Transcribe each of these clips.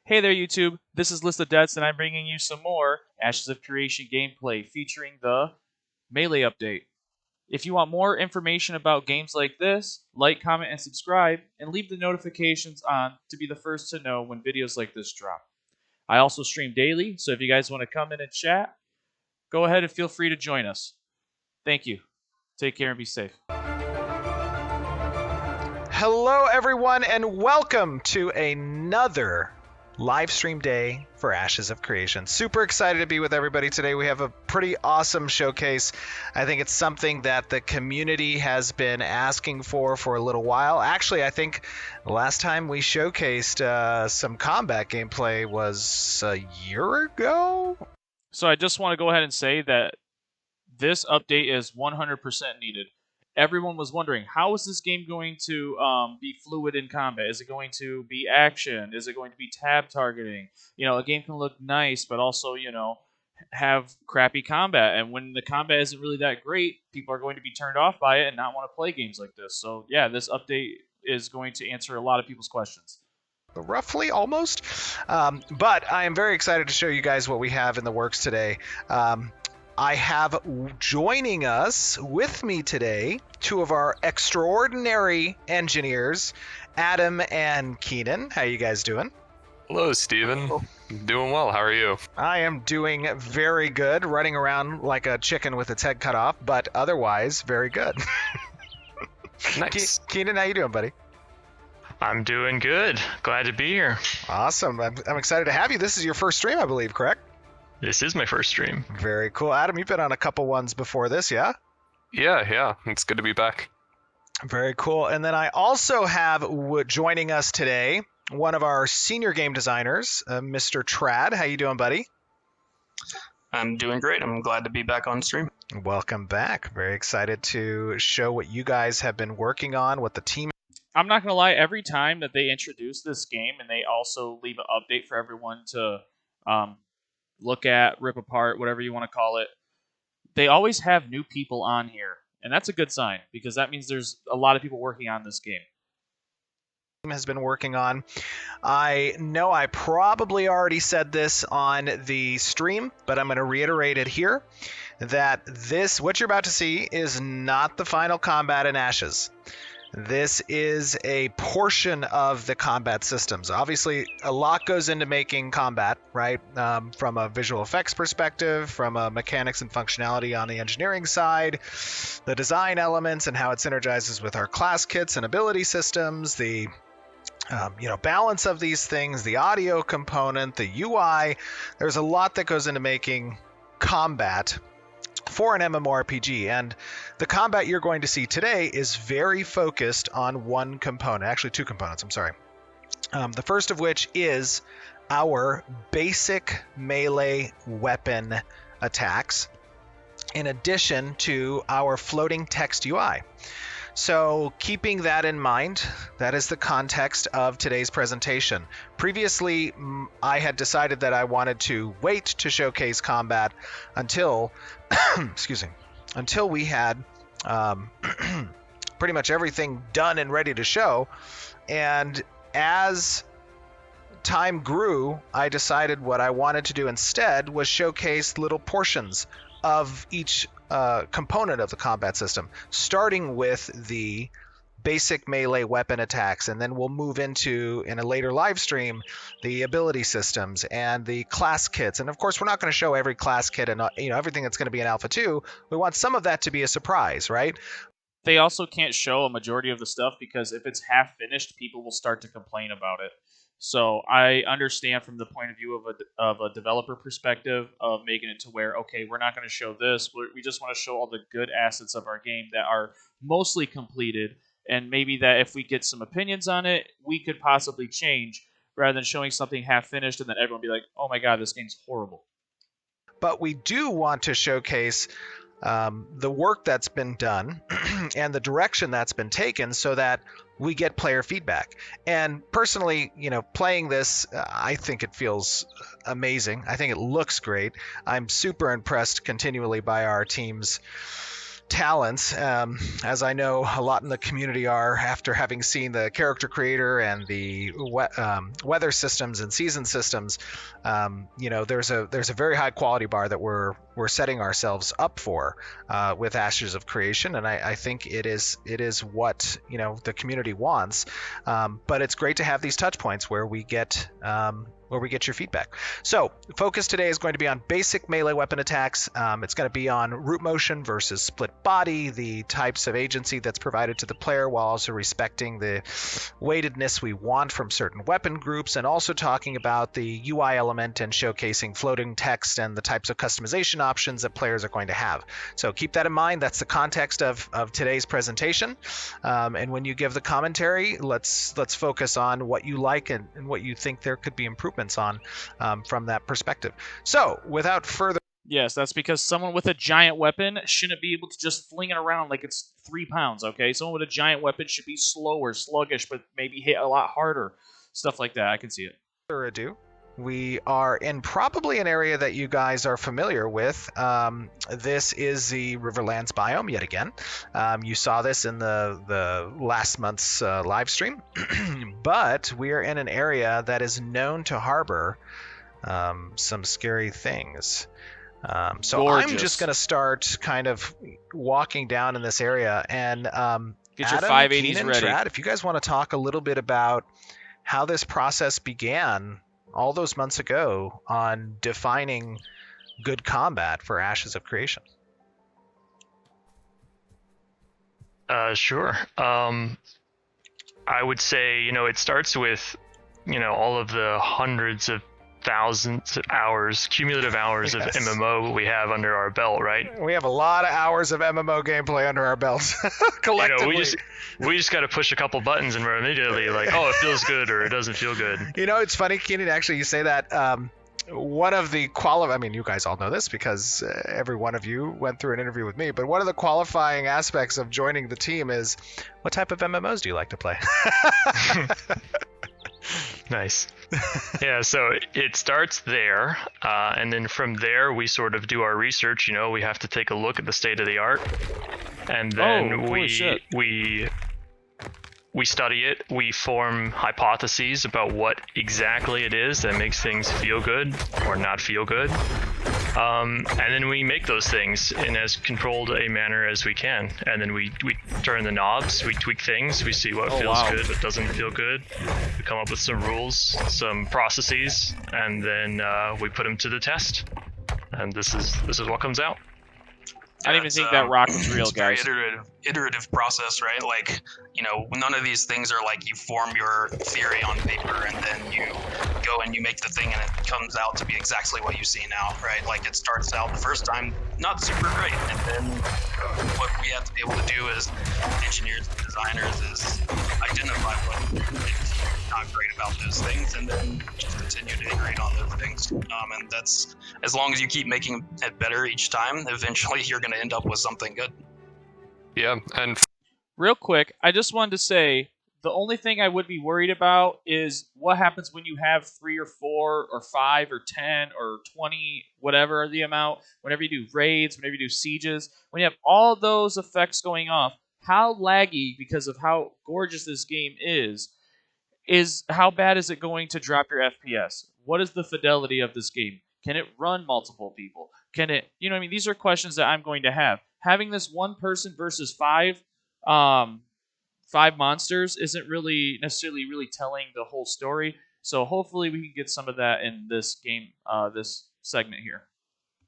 Hey there, YouTube. This is List of Deaths, and I'm bringing you some more Ashes of Creation gameplay featuring the Melee update. If you want more information about games like this, like, comment, and subscribe, and leave the notifications on to be the first to know when videos like this drop. I also stream daily, so if you guys want to come in and chat, go ahead and feel free to join us. Thank you. Take care and be safe. Hello, everyone, and welcome to another live stream day for Ashes of Creation. Super excited to be with everybody today. We have a pretty awesome showcase. I think it's something that the community has been asking for a little while. Actually, I think the last time we showcased some combat gameplay was a year ago. So I just want to go ahead and say that this update is 100% needed. Everyone was wondering, how is this game going to be fluid in combat? Is it going to be action? Is it going to be tab targeting? A game can look nice, but also, have crappy combat. And when the combat isn't really that great, people are going to be turned off by it and not want to play games like this. So, yeah, this update is going to answer a lot of people's questions. Roughly, almost. But I am very excited to show you guys what we have in the works today. I have joining us with me today two of our extraordinary engineers, Adam and Keenan. How you guys doing? Hello, Steven. Doing well. How are you? I am doing very good, running around like a chicken with its head cut off, but otherwise very good. Nice. Keenan, how you doing, buddy? I'm doing good. Glad to be here. Awesome. I'm excited to have you. This is your first stream, I believe, correct? This is my first stream. Very cool. Adam, you've been on a couple ones before this, yeah? Yeah. It's good to be back. Very cool. And then I also have joining us today one of our senior game designers, Mr. Trad. How you doing, buddy? I'm doing great. I'm glad to be back on stream. Welcome back. Very excited to show what you guys have been working on, what the team... I'm not going to lie, every time that they introduce this game and they also leave an update for everyone to look at, rip apart, whatever you want to call it, they always have new people on here. And that's a good sign, because that means there's a lot of people working on this game. Has been working on. I know I probably already said this on the stream, but I'm going to reiterate it here, that what you're about to see is not the final combat in Ashes. This is a portion of the combat systems. Obviously, a lot goes into making combat, right? From a visual effects perspective, from a mechanics and functionality on the engineering side, the design elements and how it synergizes with our class kits and ability systems, the balance of these things, the audio component, the UI. There's a lot that goes into making combat for an MMORPG, and the combat you're going to see today is very focused on one component, actually two components, I'm sorry. The first of which is our basic melee weapon attacks, in addition to our floating text UI. So keeping that in mind, that is the context of today's presentation. Previously, I had decided that I wanted to wait to showcase combat until, until we had pretty much everything done and ready to show. And as time grew, I decided what I wanted to do instead was showcase little portions of each component of the combat system, starting with the basic melee weapon attacks, and then we'll move into, in a later live stream, the ability systems and the class kits. And of course, we're not going to show every class kit and everything that's going to be in Alpha 2. We want some of that to be a surprise, right? They also can't show a majority of the stuff because if it's half finished, people will start to complain about it. So I understand from the point of view of a developer perspective of making it to where, okay, we're not going to show this. We just want to show all the good assets of our game that are mostly completed, and maybe that if we get some opinions on it, we could possibly change, rather than showing something half finished and then everyone be like, oh my god, this game's horrible. But we do want to showcase the work that's been done and the direction that's been taken so that we get player feedback. And personally, playing this, I think it feels amazing. I think it looks great. I'm super impressed continually by our team's talents, as I know a lot in the community are, after having seen the character creator and the weather systems and season systems. There's a very high quality bar that we're setting ourselves up for with Ashes of Creation, and I think it is what the community wants. But it's great to have these touch points where we get your feedback. So focus today is going to be on basic melee weapon attacks. It's going to be on root motion versus split body, the types of agency that's provided to the player while also respecting the weightedness we want from certain weapon groups, and also talking about the UI element and showcasing floating text and the types of customization options that players are going to have. So keep that in mind. That's the context of today's presentation. And when you give the commentary, let's focus on what you like and what you think there could be improvements on from that perspective. So without further Yes, that's because someone with a giant weapon shouldn't be able to just fling it around like it's 3 pounds, okay? Someone with a giant weapon should be slower, sluggish, but maybe hit a lot harder. Stuff like that. I can see it. ado, we are in probably an area that you guys are familiar with. This is the Riverlands Biome yet again. You saw this in the last month's live stream, but we are in an area that is known to harbor some scary things. So Gorgeous. I'm just going to start kind of walking down in this area, and Get your Adam, 580s Keenan, ready. Trad, if you guys want to talk a little bit about how this process began all those months ago on defining good combat for Ashes of Creation. Sure. I would say, it starts with, all of the hundreds of thousands of hours, cumulative hours Yes. of MMO we have under our belt, right? We have a lot of hours of MMO gameplay under our belts collectively. We just got to push a couple buttons and we're immediately like, oh, it feels good or it doesn't feel good. It's funny, Keenan, actually, you say that. One of the you guys all know this because every one of you went through an interview with me, but one of the qualifying aspects of joining the team is, what type of MMOs do you like to play? Nice. Yeah, so it starts there, and then from there we sort of do our research. We have to take a look at the state of the art, and then holy shit. we study it. We form hypotheses about what exactly it is that makes things feel good or not feel good, and then we make those things in as controlled a manner as we can. And then we turn the knobs, we tweak things, we see what feels good, what doesn't feel good. We come up with some rules, some processes, and then we put them to the test. And this is what comes out. I didn't even think that rock was real, it's a very guys. iterative process, right? Like, none of these things are like you form your theory on paper and then you go and you make the thing and it comes out to be exactly what you see now, right? Like, it starts out the first time not super great, and then what we have to be able to do as engineers and designers is identify what is not great about those things and then just continue to iterate on those things. And that's, as long as you keep making it better each time, eventually you're going to end up with something good. Yeah, and Real quick, I just wanted to say the only thing I would be worried about is what happens when you have 3 or 4 or 5 or 10 or 20, whatever the amount, whenever you do raids, whenever you do sieges, when you have all those effects going off, how laggy, because of how gorgeous this game is how bad is it going to drop your FPS? What is the fidelity of this game? Can it run multiple people? Can it, these are questions that I'm going to have. Having this one person versus 5 monsters isn't really necessarily really telling the whole story. So hopefully we can get some of that in this game, this segment here.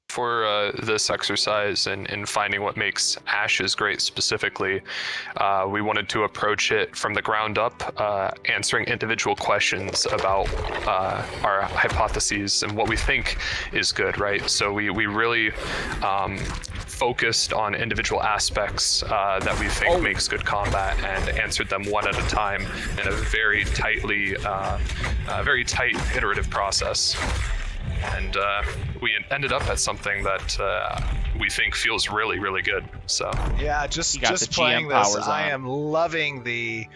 for this exercise and finding what makes Ashes great specifically, we wanted to approach it from the ground up, answering individual questions about our hypotheses and what we think is good, right? So we really focused on individual aspects that we think makes good combat and answered them one at a time in a very tight iterative process. And we ended up at something that we think feels really, really good. So yeah, just the playing GM this, powers I on. am loving the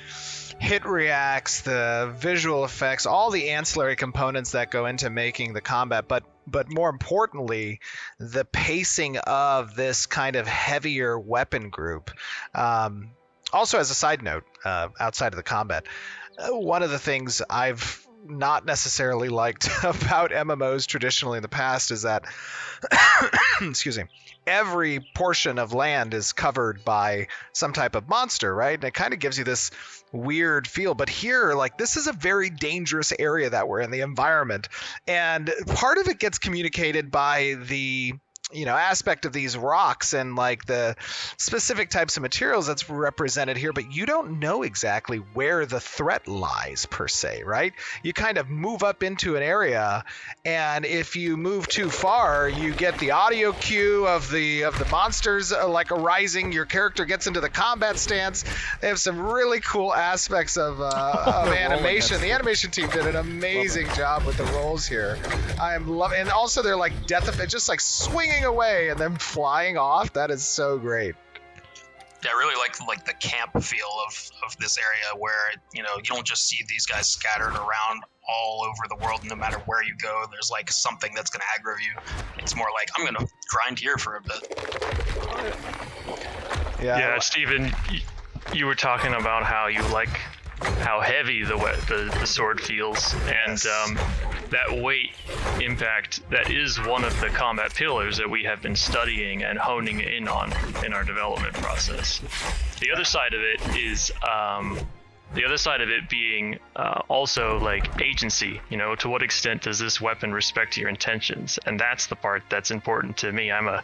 hit reacts, the visual effects, all the ancillary components that go into making the combat. But but more importantly, the pacing of this kind of heavier weapon group. Also, as a side note, outside of the combat, one of the things I've not necessarily liked about MMOs traditionally in the past is that, excuse me, every portion of land is covered by some type of monster, right? And it kind of gives you this weird feel. But here, like, this is a very dangerous area that we're in, the environment. And part of it gets communicated by the aspect of these rocks and like the specific types of materials that's represented here, but you don't know exactly where the threat lies per se, right? You kind of move up into an area, and if you move too far, you get the audio cue of the monsters like arising. Your character gets into the combat stance. They have some really cool aspects of animation. The animation team did an amazing job with the rolls here. I am loving, and also they're like just like swinging away and then flying off. That is so great. Yeah, I really like the camp feel of this area where you don't just see these guys scattered around all over the world. No matter where you go, there's like something that's gonna aggro you. It's more like, I'm gonna grind here for a bit. Yeah, Steven, you were talking about how you like how heavy the sword feels, and that weight impact, that is one of the combat pillars that we have been studying and honing in on in our development process. The other side of it is being also like agency. To what extent does this weapon respect your intentions? And that's the part that's important to me. I'm a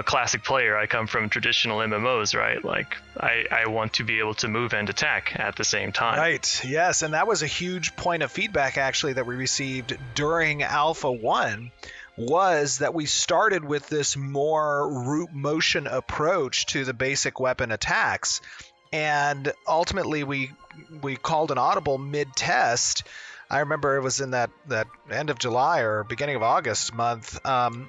classic player. I come from traditional MMOs, right? Like I want to be able to move and attack at the same time. Right. Yes, and that was a huge point of feedback actually that we received during Alpha 1, was that we started with this more root motion approach to the basic weapon attacks. And ultimately, we called an audible mid-test. I remember it was in that end of July or beginning of August month,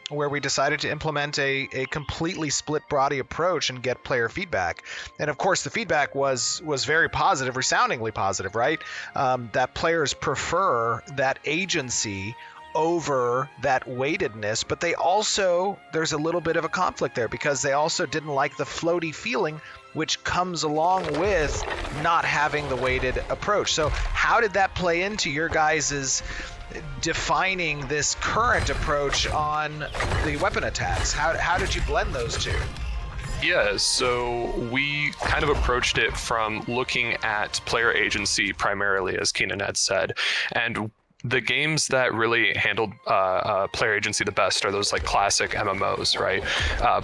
where we decided to implement a completely split body approach and get player feedback. And of course, the feedback was very positive, resoundingly positive, right? That players prefer that agency over that weightedness, but there's a little bit of a conflict there because they also didn't like the floaty feeling which comes along with not having the weighted approach. So how did that play into your guys' defining this current approach on the weapon attacks? How did you blend those two? Yeah, so we kind of approached it from looking at player agency primarily, as Keenan had said, and the games that really handled player agency the best are those like classic MMOs, right?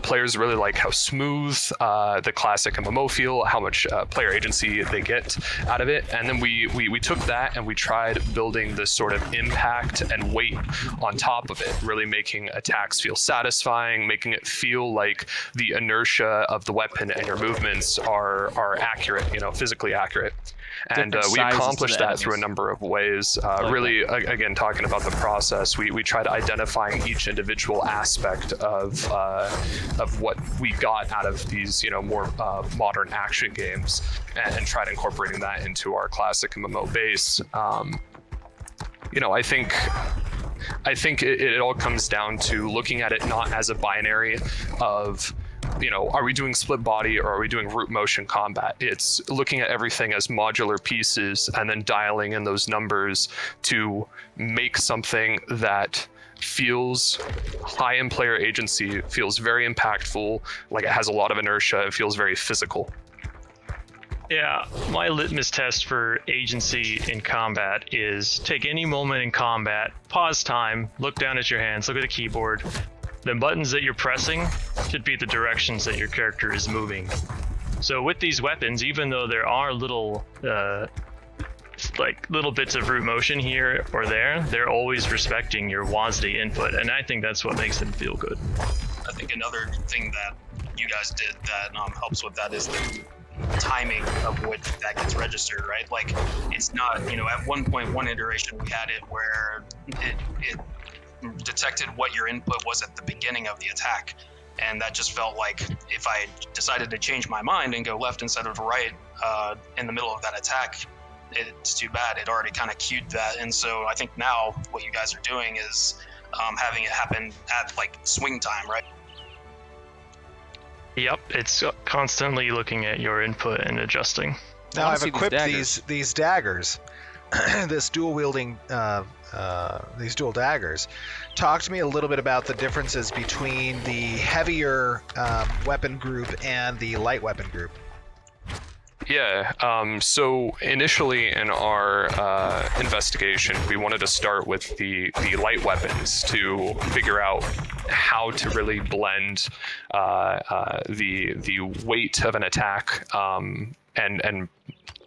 Players really like how smooth the classic MMO feel, how much player agency they get out of it. And then we took that and we tried building this sort of impact and weight on top of it, really making attacks feel satisfying, making it feel like the inertia of the weapon and your movements are accurate, physically accurate. And we accomplished that through a number of ways. Really, again, talking about the process, we tried identifying each individual aspect of what we got out of these, more modern action games, and tried incorporating that into our classic MMO base. I think it all comes down to looking at it not as a binary of, are we doing split body or are we doing root motion combat? It's looking at everything as modular pieces and then dialing in those numbers to make something that feels high in player agency, feels very impactful, like it has a lot of inertia, it feels very physical. Yeah, my litmus test for agency in combat is take any moment in combat, pause time, look down at your hands, look at the keyboard. The buttons that you're pressing should be the directions that your character is moving. So with these weapons, even though there are little bits of root motion here or there, they're always respecting your WASD input, and I think that's what makes them feel good. I think another thing that you guys did that helps with that is the timing of which that gets registered, right? Like, it's not, at one iteration we had it where it detected what your input was at the beginning of the attack, and that just felt like if I decided to change my mind and go left instead of right in the middle of that attack, it's too bad. It already kind of cued that. And so I think now what you guys are doing is having it happen at like swing time, right? Yep, it's constantly looking at your input and adjusting. Now wanna I've see these equipped daggers. these daggers, this dual wielding, these dual daggers. Talk to me a little bit about the differences between the heavier weapon group and the light weapon group. Yeah, so initially in our investigation, we wanted to start with the light weapons to figure out how to really blend the weight of an attack and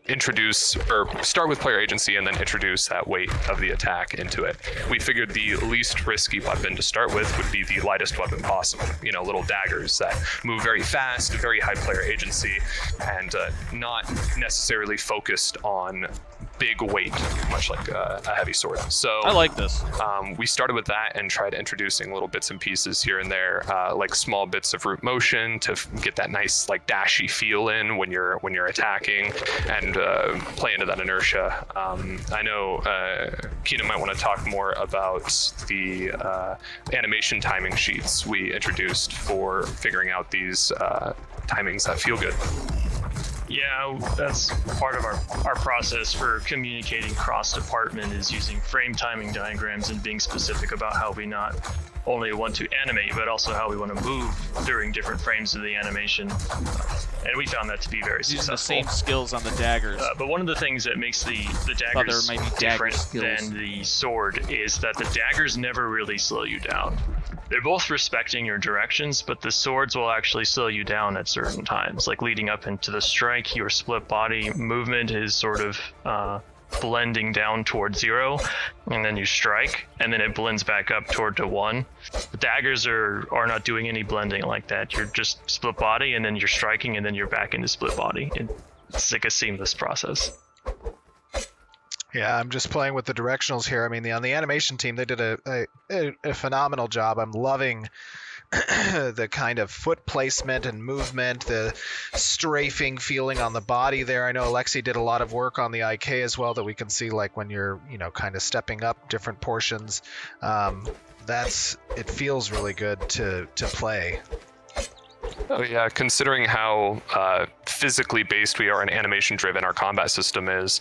introduce or start with player agency and then introduce that weight of the attack into it. We figured the least risky weapon to start with would be the lightest weapon possible. You know, little daggers that move very fast, very high player agency, and not necessarily focused on big weight, much like a heavy sword. So I like this. we started with that and tried introducing little bits and pieces here and there, like small bits of root motion to get that nice like dashy feel in when you're attacking, and play into that inertia. I know Keenan might want to talk more about the animation timing sheets we introduced for figuring out these timings that feel good. Yeah, that's part of our process for communicating cross-department is using frame timing diagrams and being specific about how we not only want to animate, but also how we want to move during different frames of the animation. And we found that to be very Using successful. the same skills on the daggers. But one of the things that makes the Thought daggers there might be dagger different skills. than the sword is that the daggers never really slow you down. They're both respecting your directions, but the swords will actually slow you down at certain times. Like leading up into the strike, your split body movement is sort of blending down toward 0, and then you strike, and then it blends back up toward to 1. The daggers are not doing any blending like that. You're just split body, and then you're striking, and then you're back into split body. It's like a seamless process. Yeah, I'm just playing with the directionals here. I mean, on the animation team, they did a phenomenal job. I'm loving the kind of foot placement and movement, the strafing feeling on the body there. I know Alexi did a lot of work on the IK as well that we can see, like when you're, kind of stepping up different portions. It feels really good to play. Oh yeah, considering how physically based we are and animation driven our combat system is,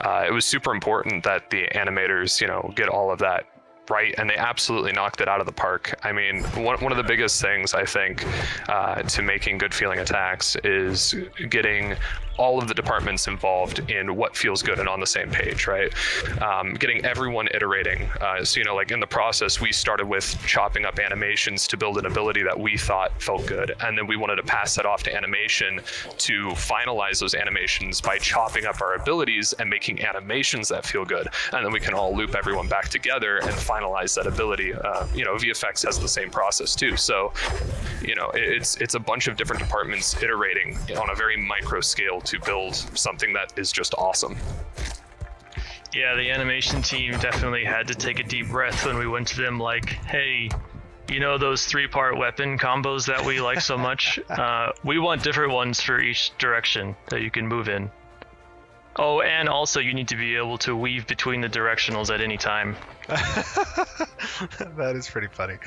it was super important that the animators, get all of that right, and they absolutely knocked it out of the park. I mean, one of the biggest things I think to making good feeling attacks is getting all of the departments involved in what feels good and on the same page, right? Getting everyone iterating. So, like in the process, we started with chopping up animations to build an ability that we thought felt good. And then we wanted to pass that off to animation to finalize those animations by chopping up our abilities and making animations that feel good. And then we can all loop everyone back together and finalize that ability. VFX has the same process too. So, it's a bunch of different departments iterating on a very micro scale to build something that is just awesome. Yeah, the animation team definitely had to take a deep breath when we went to them like, hey, those 3-part weapon combos that we like so much? We want different ones for each direction that you can move in. Oh, and also you need to be able to weave between the directionals at any time. That is pretty funny.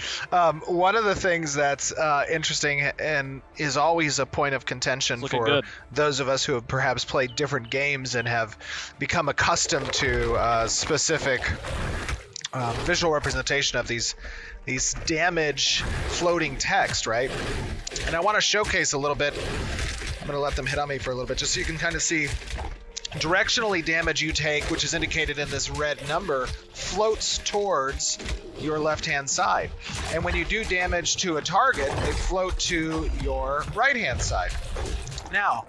One of the things that's interesting and is always a point of contention for good. those of us who have perhaps played different games and have become accustomed to specific visual representation of these damage floating text, right? And I want to showcase a little bit. I'm going to let them hit on me for a little bit just so you can kind of see. Directionally, damage you take, which is indicated in this red number, floats towards your left-hand side. And when you do damage to a target, they float to your right-hand side. Now,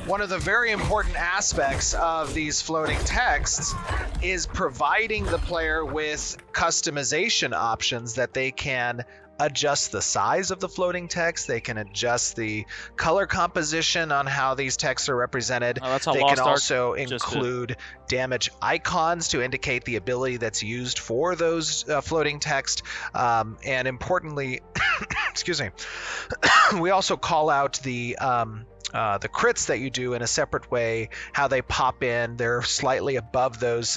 one of the very important aspects of these floating texts is providing the player with customization options that they can adjust the size of the floating text. They can adjust the color composition on how these texts are represented. That's how They Lost can Ark also just did. include damage icons to indicate the ability that's used for those floating text. And importantly, excuse me, we also call out the crits that you do in a separate way, how they pop in. They're slightly above those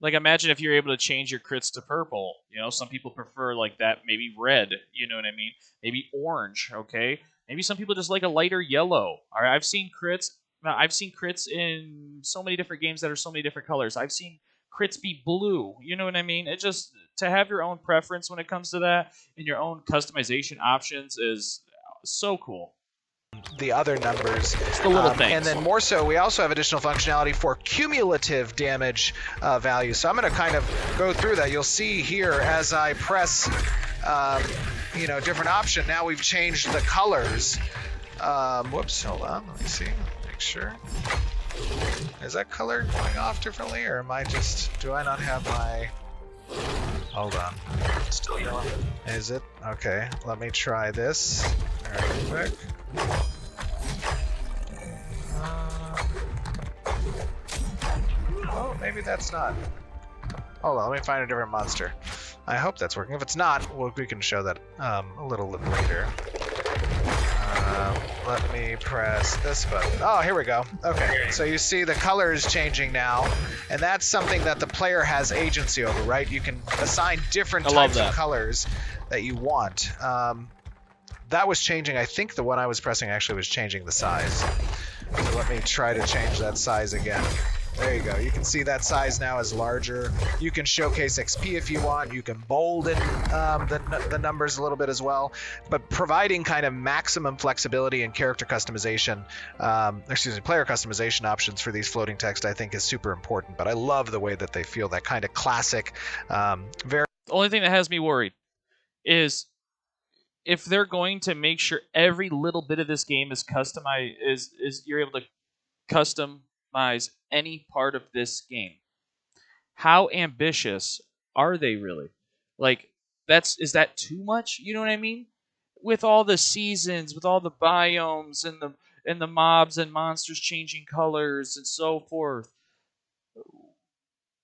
Like, imagine if you're able to change your crits to purple. You know, some people prefer like that, maybe red. You know what I mean? Maybe orange. Okay. Maybe some people just like a lighter yellow. All right. I've seen crits. I've seen crits in so many different games that are so many different colors. I've seen crits be blue. You know what I mean? It just to have your own preference when it comes to that and your own customization options is so cool. The other numbers. It's the little things. And then more so, we also have additional functionality for cumulative damage value. So I'm going to kind of go through that. You'll see here as I press, different option. Now we've changed the colors. Whoops, hold on. Let me see. Make sure. Is that color going off differently, or do I not have my... Hold on. Still yellow. Is it? Okay, let me try this very quick. Oh, maybe that's not. Hold on, let me find a different monster. I hope that's working. If it's not, we can show that a little later. Let me press this button. Oh, here we go. Okay, so you see the color is changing now, and that's something that the player has agency over, right? You can assign different types of colors that you want. That was changing. I think the one I was pressing actually was changing the size. So let me try to change that size again. There you go. You can see that size now is larger. You can showcase XP if you want. You can bolden the numbers a little bit as well. But providing kind of maximum flexibility and character customization, player customization options for these floating text, I think is super important. But I love the way that they feel, that kind of classic, very... The only thing that has me worried is if they're going to make sure every little bit of this game is customized, is you're able to customize any part of this game. How ambitious are they really? Like, is that too much? You know what I mean? With all the seasons, with all the biomes and the mobs and monsters changing colors and so forth.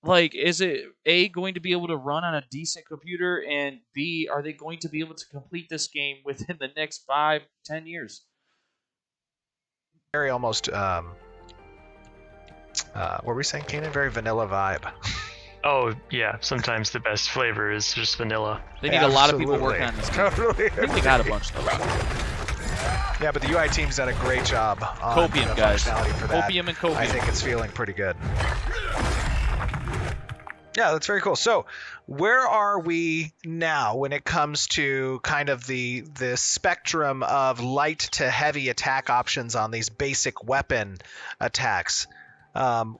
Like, is it A, going to be able to run on a decent computer, and B, are they going to be able to complete this game within the next 5-10 years? Very almost, what were we saying, Keenan? Very vanilla vibe. Oh, yeah. Sometimes the best flavor is just vanilla. They need a lot of people working on this game. Totally. I think they got a bunch, though. Yeah, but the UI team's done a great job on Copium, the guys. functionality for that. Copium and Copium. I think it's feeling pretty good. Yeah, that's very cool. So where are we now when it comes to kind of the spectrum of light to heavy attack options on these basic weapon attacks?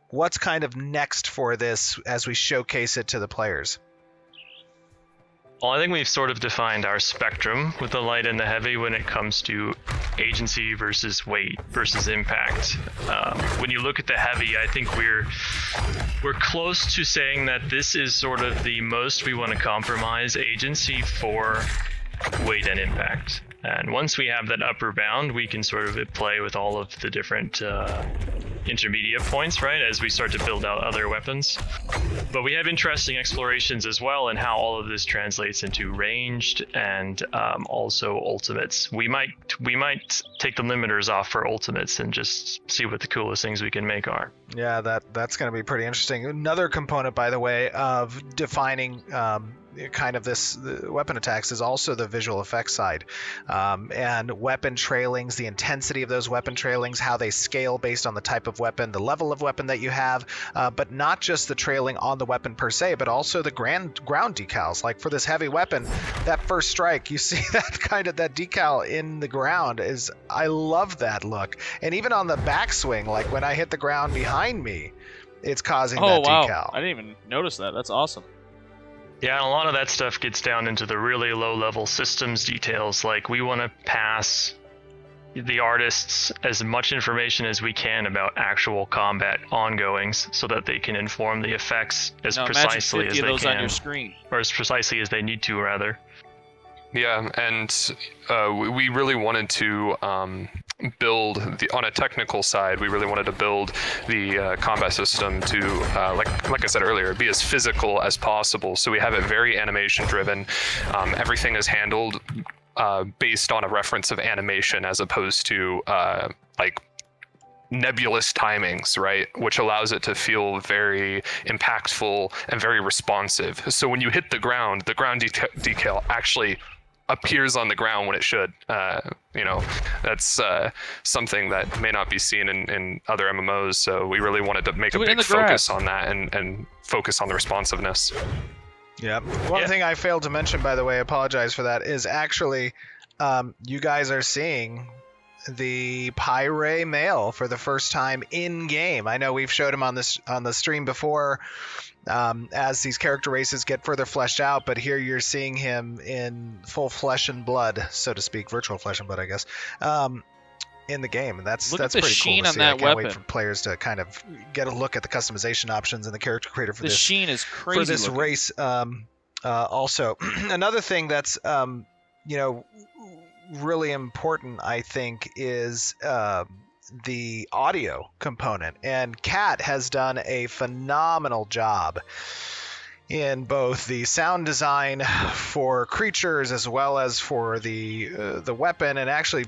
What's kind of next for this as we showcase it to the players? Well, I think we've sort of defined our spectrum with the light and the heavy when it comes to agency versus weight versus impact. When you look at the heavy, I think we're close to saying that this is sort of the most we want to compromise agency for weight and impact. And once we have that upper bound, we can sort of play with all of the different intermediate points, right, as we start to build out other weapons. But we have interesting explorations as well in how all of this translates into ranged and also ultimates. We might take the limiters off for ultimates and just see what the coolest things we can make are. Yeah, that's going to be pretty interesting. Another component, by the way, of defining kind of the weapon attacks is also the visual effects side, and weapon trailings, the intensity of those weapon trailings, how they scale based on the type of weapon, the level of weapon that you have, but not just the trailing on the weapon per se, but also the ground decals. Like for this heavy weapon, that first strike, you see that kind of that decal in the ground I love that look. And even on the backswing, like when I hit the ground behind me, it's causing that decal. I didn't even notice that. That's awesome. Yeah, and a lot of that stuff gets down into the really low-level systems details. Like, we want to pass the artists as much information as we can about actual combat ongoings so that they can inform the effects as precisely as they those can. On your screen. Or as precisely as they need to, rather. Yeah, and we really wanted to build on a technical side. We really wanted to build the combat system to, like I said earlier, be as physical as possible. So we have it very animation driven. Everything is handled based on a reference of animation as opposed to like nebulous timings, right? Which allows it to feel very impactful and very responsive. So when you hit the ground decal actually appears on the ground when it should. That's something that may not be seen in other MMOs. So we really wanted to make a big focus on that and focus on the responsiveness. Yeah. One thing I failed to mention, by the way, apologize for that, is actually you guys are seeing the Pyre male for the first time in game. I know we've showed him on the stream before as these character races get further fleshed out, but here you're seeing him in full flesh and blood, so to speak, virtual flesh and blood, I guess, in the game, and that's pretty cool to see. I can't wait for players to kind of get a look at the customization options and the character creator for the this. sheen is crazy for this looking. race. Also, another thing that's really important, I think, is the audio component, and Kat has done a phenomenal job in both the sound design for creatures as well as for the weapon. And actually,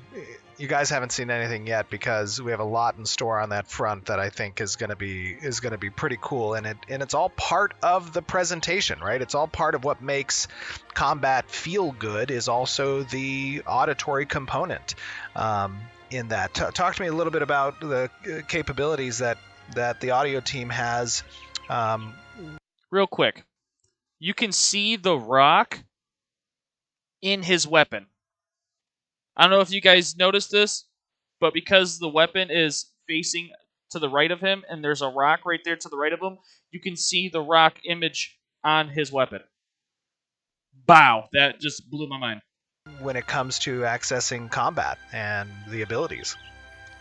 you guys haven't seen anything yet because we have a lot in store on that front that I think is going to be pretty cool. And it's all part of the presentation, right? It's all part of what makes combat feel good, is also the auditory component in that. Talk to me a little bit about the capabilities that the audio team has. Real quick, you can see the rock in his weapon. I don't know if you guys noticed this, but because the weapon is facing to the right of him and there's a rock right there to the right of him, you can see the rock image on his weapon. Wow, that just blew my mind. When it comes to accessing combat and the abilities.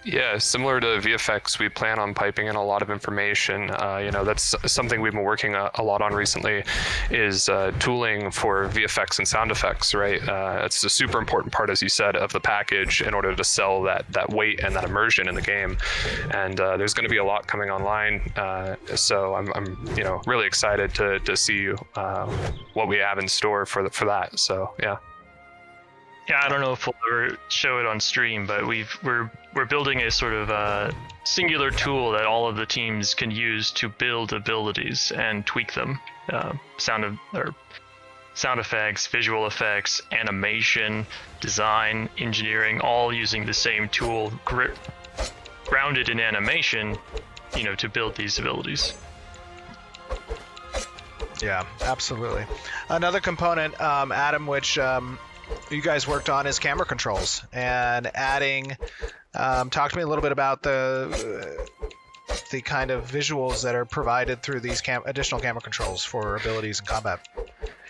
Yeah, similar to VFX, we plan on piping in a lot of information. That's something we've been working a lot on recently, is tooling for VFX and sound effects, right? It's a super important part, as you said, of the package in order to sell that weight and that immersion in the game. And there's going to be a lot coming online. So I'm really excited to see what we have in store for that. So, yeah. Yeah, I don't know if we'll ever show it on stream, but we're building a sort of singular tool that all of the teams can use to build abilities and tweak them. Sound effects, visual effects, animation, design, engineering, all using the same tool, grounded in animation, to build these abilities. Yeah, absolutely. Another component, Adam, which you guys worked on, is camera controls and adding. Talk to me a little bit about the kind of visuals that are provided through these additional camera controls for abilities and combat.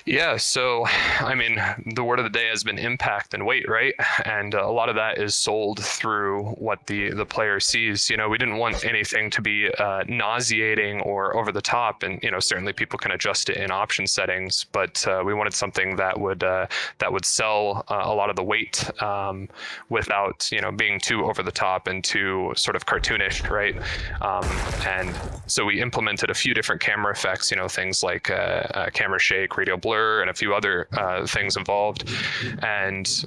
Yeah, so I mean, the word of the day has been impact and weight, right? And a lot of that is sold through what the player sees. We didn't want anything to be nauseating or over the top, and certainly people can adjust it in option settings, but we wanted something that would sell a lot of the weight without being too over the top and too sort of cartoonish, right? And so we implemented a few different camera effects, things like camera shake, radial blur, and a few other things involved, and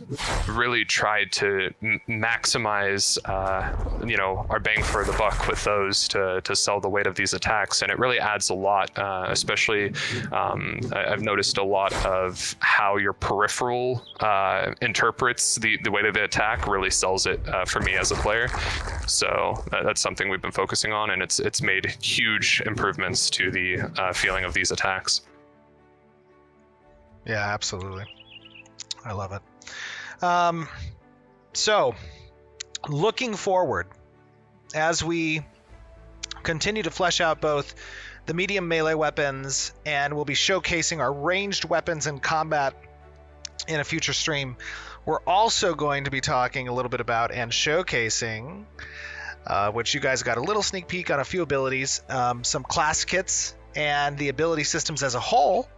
really tried to maximize our bang for the buck with those to sell the weight of these attacks. And it really adds a lot, especially I've noticed a lot of how your peripheral interprets the way that they attack really sells it for me as a player. So that's something we've been focusing on, and it's made huge improvements to the feeling of these attacks. Yeah, absolutely. I love it. So, looking forward, as we continue to flesh out both the medium melee weapons, and we'll be showcasing our ranged weapons in combat in a future stream, we're also going to be talking a little bit about and showcasing, which you guys got a little sneak peek on a few abilities, some class kits and the ability systems as a whole,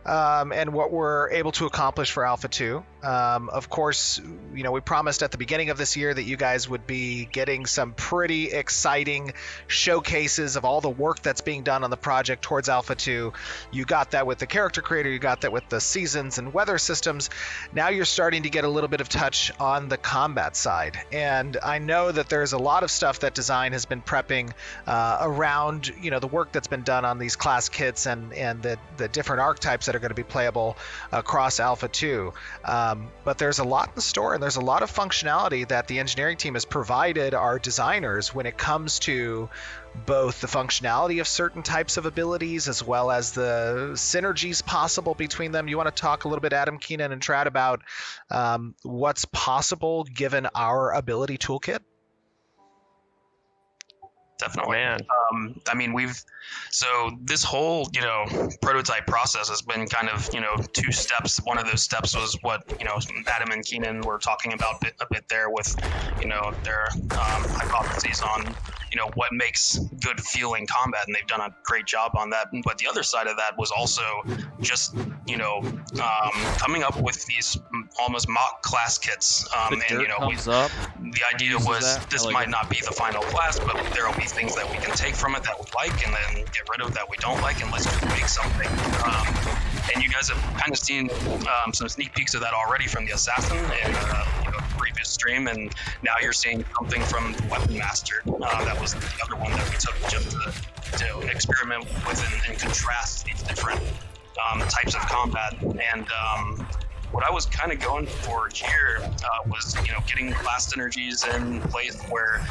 and what we're able to accomplish for Alpha 2. Of course, we promised at the beginning of this year that you guys would be getting some pretty exciting showcases of all the work that's being done on the project towards Alpha 2. You got that with the character creator, you got that with the seasons and weather systems. Now you're starting to get a little bit of touch on the combat side. And I know that there's a lot of stuff that design has been prepping around, the work that's been done on these class kits and the different archetypes that are going to be playable across Alpha 2. But there's a lot in the store, and there's a lot of functionality that the engineering team has provided our designers when it comes to both the functionality of certain types of abilities as well as the synergies possible between them. You want to talk a little bit, Adam, Keenan, and Trad, about what's possible given our ability toolkit? Definitely. Man. I mean, so this whole, prototype process has been kind of, 2 steps. One of those steps was what, Adam and Keenan were talking about a bit there with, their hypotheses on, what makes good feeling combat, and they've done a great job on that. But the other side of that was also just, coming up with these almost mock class kits. The idea was this might not be the final class, but there will be things that we can take from it that we like, and then get rid of that we don't like, and let's just make something. And you guys have kind of seen some sneak peeks of that already from the Assassin and the previous stream, and now you're seeing something from the Weapon Master. That was the other one that we took just to experiment with and contrast these different types of combat. And what I was kind of going for here was, getting class synergies in place where,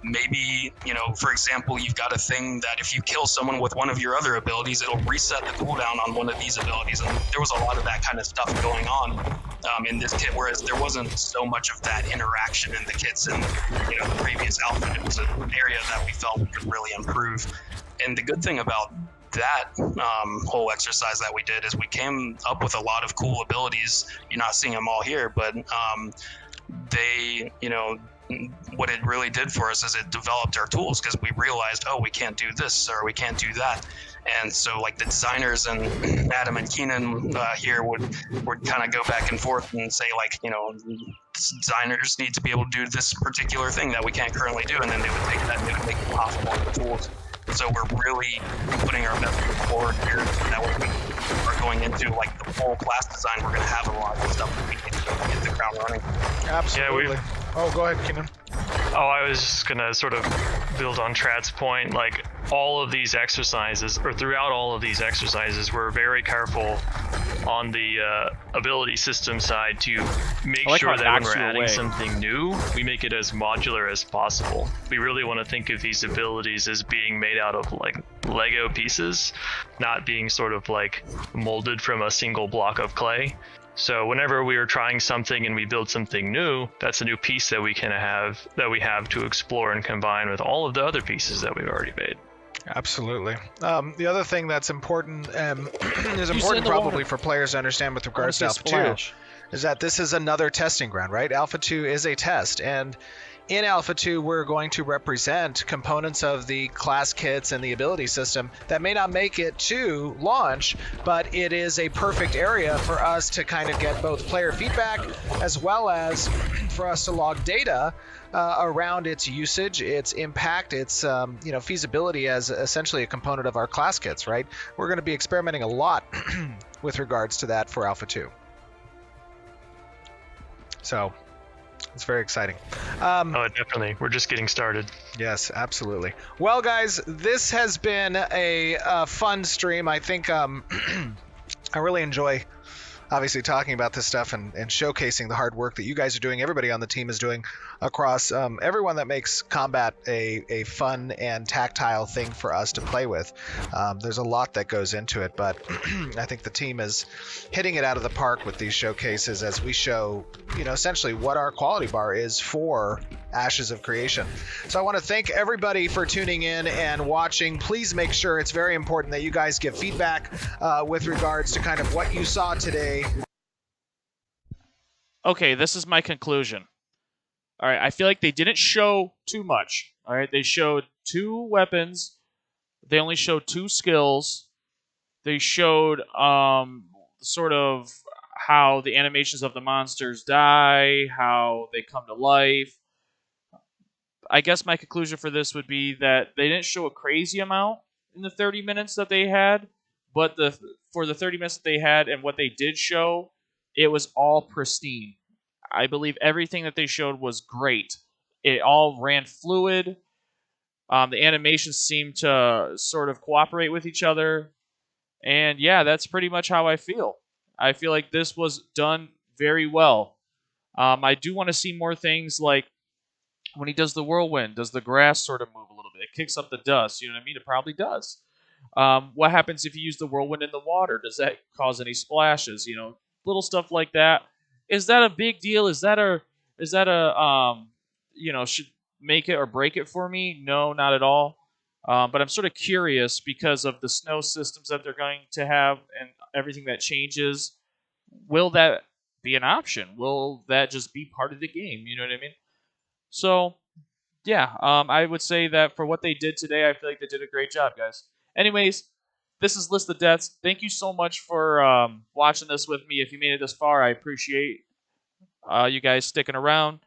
maybe, for example, you've got a thing that if you kill someone with one of your other abilities, it'll reset the cooldown on one of these abilities. And there was a lot of that kind of stuff going on in this kit, whereas there wasn't so much of that interaction in the kits in, the previous alpha. It was an area that we felt we could really improve. And the good thing about that whole exercise that we did is we came up with a lot of cool abilities. You're not seeing them all here, but they, what it really did for us is it developed our tools, because we realized, we can't do this or we can't do that. And so like the designers and Adam and Keenan here would kind of go back and forth and say, like, designers need to be able to do this particular thing that we can't currently do, and then they would take that and they would make it possible with the tools. So we're really putting our best foot forward here. That way we are going into like the full class design. We're going to have a lot of stuff that we need to hit the ground running. Absolutely. Go ahead, Keenan. I was just gonna sort of build on Trad's point. Like, all of these exercises, or throughout all of these exercises, we're very careful on the ability system side to make sure that when we're adding something new, we make it as modular as possible. We really want to think of these abilities as being made out of like Lego pieces, not being sort of like molded from a single block of clay. So whenever we are trying something and we build something new, that's a new piece that we have to explore and combine with all of the other pieces that we've already made. Absolutely. The other thing that's important, is important probably for players to understand with regards to Alpha 2, is that this is another testing ground, right? Alpha 2 is a test, and in Alpha 2, we're going to represent components of the class kits and the ability system that may not make it to launch, but it is a perfect area for us to kind of get both player feedback as well as for us to log data around its usage, its impact, its feasibility as essentially a component of our class kits, right? We're going to be experimenting a lot with regards to that for Alpha 2. So it's very exciting. Definitely. We're just getting started. Yes, absolutely. Well, guys, this has been a fun stream. I think I really enjoy, obviously, talking about this stuff and showcasing the hard work that you guys are doing, everybody on the team is doing across everyone that makes combat a fun and tactile thing for us to play with. There's a lot that goes into it, but I think the team is hitting it out of the park with these showcases as we show, essentially what our quality bar is for Ashes of Creation. So I want to thank everybody for tuning in and watching. Please make sure, it's very important that you guys give feedback with regards to kind of what you saw today. Okay, this is my conclusion. All right, I feel like they didn't show too much. All right, they showed 2 weapons, They only showed 2 skills. They showed sort of how the animations of the monsters die, how they come to life. I guess my conclusion for this would be that they didn't show a crazy amount in the 30 minutes that they had, but for the 30 minutes that they had and what they did show, it was all pristine. I believe everything that they showed was great. It all ran fluid. The animations seemed to sort of cooperate with each other. And yeah, that's pretty much how I feel. I feel like this was done very well. I do want to see more things like when he does the whirlwind, does the grass sort of move a little bit? It kicks up the dust. You know what I mean? It probably does. What happens if you use the whirlwind in the water? Does that cause any splashes? You know, little stuff like that. Is that a big deal? Is that a should make it or break it for me? No, not at all. But I'm sort of curious because of the snow systems that they're going to have and everything that changes. Will that be an option? Will that just be part of the game? You know what I mean? So yeah, I would say that for what they did today, I feel like they did a great job, guys. Anyways, this is List of Deaths. Thank you so much for watching this with me. If you made it this far, I appreciate you guys sticking around.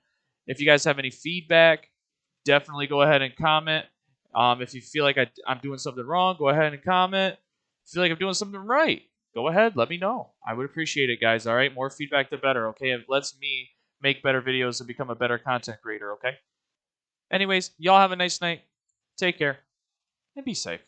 If you guys have any feedback, definitely go ahead and comment. If you feel like I'm doing something wrong, go ahead and comment. If you feel like I'm doing something right, go ahead, let me know. I would appreciate it, guys. All right, more feedback the better. Okay, it lets me make better videos and become a better content creator. Okay. Anyways, y'all have a nice night. Take care and be safe.